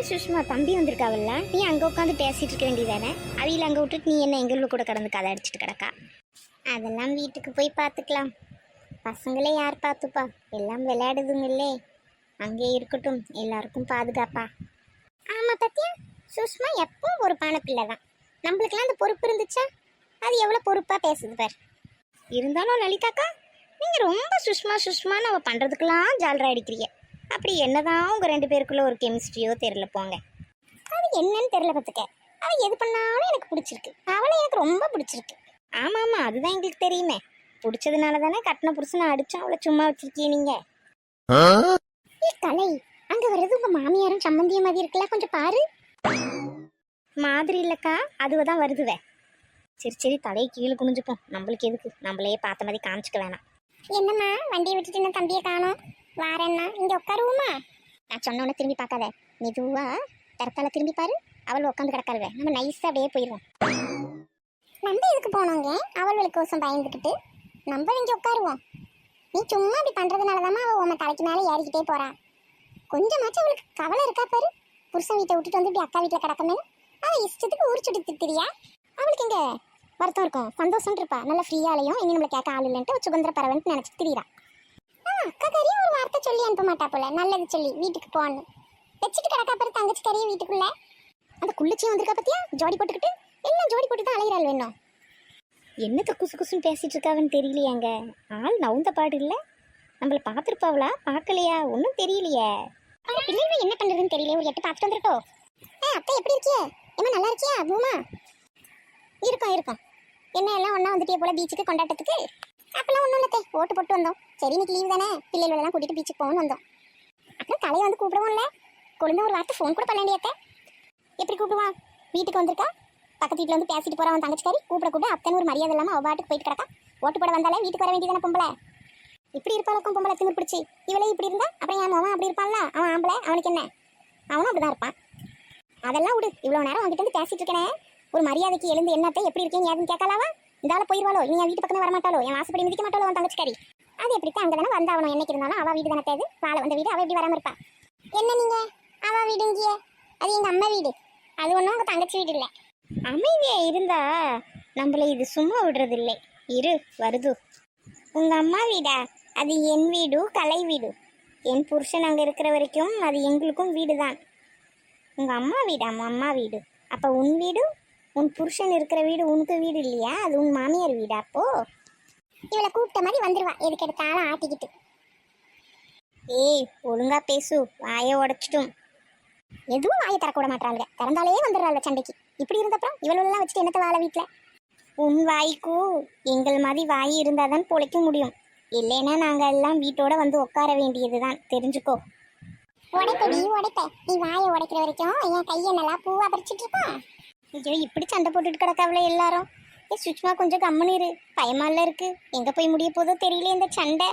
சுஷ்மா தம்பி வந்திருக்காவல்ல, நீ அங்கே உட்காந்து பேசிட்டு இருக்க வேண்டியதானே? அவையில் அங்கே விட்டுட்டு நீ என்ன எங்களுள்ள கூட கடந்து கதை அடிச்சிட்டு கிடக்கா? அதெல்லாம் வீட்டுக்கு போய் பார்த்துக்கலாம். பசங்களே யார் பார்த்துப்பா? எல்லாம் விளையாடுதுங்களே, அங்கே இருக்கட்டும், எல்லாருக்கும் பாதுகாப்பா. ஆமாம் பத்தியா, சுஷ்மா எப்போ ஒரு பானை பிள்ளை தான். நம்மளுக்கெல்லாம் அந்த பொறுப்பு இருந்துச்சா? அது எவ்வளோ பொறுப்பாக பேசுது பார். இருந்தாலும் லலிதாக்கா, நீங்கள் ரொம்ப சுஷ்மான்னு அவள் பண்ணுறதுக்கெல்லாம் ஜாலரா அடிக்கிறீங்க. அப்படி என்னதான் உங்கள் ரெண்டு பேருக்குள்ள ஒரு கெமிஸ்ட்ரியோ தெரியல போங்க. அது என்னன்னு தெரியல பார்த்துக்க. அவள் எது பண்ணாலும் எனக்கு பிடிச்சிருக்கு. அவளை எனக்கு ரொம்ப பிடிச்சிருக்கு. ஆமாம், அதுதான் எங்களுக்கு தெரியுமே. பிடிச்சதுனால தானே கட்டின புருஷனை அடிச்சோம் அவளை சும்மா வச்சிருக்கீங்க நீங்கள். கலை, அங்கே வர்றது உங்கள் மாமியாரும் சம்மந்திய மாதிரி இருக்குல்ல, கொஞ்சம் பாரு. மாதிரி இல்லைக்கா, அதுவ தான் வருதுவே. சரி தலையை கீழே குனிஞ்சுப்போம். நம்மளுக்கு எதுக்கு, நம்மளையே பார்த்த மாதிரி காமிச்சிக்க வேணாம். என்னம்மா வண்டியை விட்டுட்டு என்ன தம்பியை காணோம்? வாரேன்னா இங்கே உட்காருவோமா? நான் சொன்னோன்னே திரும்பி பார்க்காத, மெதுவா தரத்தால திரும்பி பாரு. அவள் உட்காந்து கிடக்காருவே, நம்ம நைஸாக அப்படியே போயிடுவோம். நம்ம எதுக்கு போனோங்க அவளுக்கு கோசம் பயந்துக்கிட்டு? நம்ம இங்கே உட்காருவோம். நீ சும்மா அப்படி பண்ணுறதுனால தாம்மா அவள் உன் தலைக்கு மேலே ஏறிக்கிட்டே போறா. கொஞ்சமாச்சும் அவளுக்கு கவலை இருக்கா பாரு. புருஷன் வீட்டை விட்டுட்டு வந்து இப்படி அக்கா வீட்டில் கிடக்கமே அவள் இஷ்டத்துக்கு ஊர் சுட்டு திரியா? அவளுக்கு இங்கே வருத்தம் இருக்கும், சந்தோஷம் இருப்பா. நல்லா ஃப்ரீயாலையும் இனி நம்மளை கேட்க ஆள் இல்லைன்ட்டு சுதந்திர பரவன்ட்டு நினச்சி திரியா. அக்கா கறியும் ஒரு வார்த்தை சொல்லி அனுப்ப மாட்டா போல, நல்லது சொல்லி வீட்டுக்கு போன்னு வச்சுட்டு கிடக்கா பாரு. தங்கச்சி கறியும் வீட்டுக்குள்ள அந்த குள்ளச்சியும் வந்திருக்கா பத்தியா, ஜோடி போட்டுக்கிட்டு. எல்லாம் ஜோடி போட்டு தான் அலைகிறாள் வேணும். என்னத்தை குசு குசுன்னு பேசிட்டு இருக்காவன்னு தெரியலையாங்க. ஆள் நவுந்த பாடு இல்லை. நம்மளை பார்த்துருப்பாவளா பார்க்கலையா ஒன்றும் தெரியலையே. பிள்ளைங்க என்ன பண்ணுறதுன்னு தெரியல. ஒரு எட்டு பார்த்துட்டு வந்துருக்கோ. அத்தை எப்படி இருக்கியே? ஏமா நல்லா இருக்கியா பூமா? இருக்கோம். என்ன எல்லாம் ஒன்றா வந்துட்டே போல பீச்சுக்கு கொண்டாட்டத்துக்கு? அப்பெல்லாம் ஒன்றும் இல்லத்தே, ஓட்டு போட்டு வந்தோம். சரி இன்னைக்கு லீவ் தானே, பிள்ளைகளெல்லாம் கூட்டிட்டு பீச்சுக்கு போகணும்னு வந்தோம். அப்புறம் கலையை வந்து கூப்பிடுவோம்ல. கொழுந்த ஒரு வார்த்தை ஃபோன் கூட பண்ணலையாத்த. எப்படி கூப்பிடுவான்? வீட்டுக்கு வந்திருக்கா, பக்கத்து வீட்டில் வந்து பேசிட்டு போகிறான் தங்கச்சிக்காரி. கூப்பிட அத்தனை ஒரு மரியாதை இல்லாமல் அவள் பாட்டுக்கு போயிட்டு கிடக்கா. ஓட்டு போட வந்தாலே வீட்டுக்கு வர வேண்டியதானே பொம்பளை. இப்படி இருப்பாளுக்கும் பொம்பளை திமிர் பிடிச்சி. இவளே இப்படி இருந்தா அப்புறம் என் அவன் அப்படி இருப்பான்ல. அவன் ஆம்பளை, அவனுக்கு என்ன? அவனும் அப்படிதான் இருப்பான். அதெல்லாம் விடு. இவ்வளோ நேரம் அவங்ககிட்ட வந்து பேசிட்டு இருக்கேனே, ஒரு மரியாதைக்கு எழுந்து என்னத்தை எப்படி இருக்கீங்க ஏதுன்னு கேட்கலாவா? இந்த ஆள் போயிடுவாளோ, நீ என் வீட்டு பக்கம் வரமாட்டாளோ, என் வாசப்படி மிதிக்க மாட்டாளோ அவன் தங்கச்சிக்காரி. அது எப்படித்தான் அங்கே தானே வந்தாவணும். என்னைக்கு இருந்தாலும் அவள் வீடு தானே தேது. வாழை வந்த வீடு அவள் எப்படி வராமல் இருப்பா? என்ன நீங்க அவள் வீடுங்கிய? அது எங்கள் அம்மா வீடு. அது ஒன்றும் உங்கள் தங்கச்சி வீடு இல்லை. அமைதியா இருந்தா நம்மள இது சும்மா விடுறது இல்லை. இரு வருது. உங்கள் அம்மா வீடா? அது என் வீடு, கலை வீடு. என் புருஷன் அங்கே இருக்கிற வரைக்கும் அது எங்களுக்கும் வீடு தான். உங்கள் அம்மா வீடா? அம்மா வீடு. அப்போ உன் வீடு, உன் புருஷன் இருக்கிற வீடு உனக்கு வீடு இல்லையா? அது உன் மாமியார் வீடா? அப்போ இவளை கூப்பிட்ட மாதிரி வந்துடுவா, எதுக்கு எடுத்தாலும் ஆட்டிக்கிட்டு. ஏய் ஒழுங்கா பேசு, வாயை உடைச்சிட்டும். எதுவும் வாயை திறக்க விட மாட்டாங்க, திறந்தாலே வந்துடுறாள் சண்டைக்கு. இப்படி இருந்தப்பறம் இவளெல்லாம் வச்சுட்டு என்னத்தை வாழ வீட்டில்? உன் வாய்க்கு எங்கள் மாதிரி வாய் இருந்தால் தான் பொழைக்க முடியும். இல்லைன்னா நாங்கள் எல்லாம் வீட்டோட வந்து உட்கார வேண்டியது தான், தெரிஞ்சுக்கோ. உடைப்படி உடைப்ப, நீ வாயை உடைக்கிற வரைக்கும் என் கையை நல்லா பூவா பறிச்சுட்டு இருப்பான். ஐயோ இப்படி சண்டை போட்டுட்டு கிடக்காவில எல்லாரும். சுஷ்மா கொஞ்சம் கம்முன்னு இரு, பயமால இருக்கு. எங்கே போய் முடிய போதோ தெரியல இந்த சண்டை.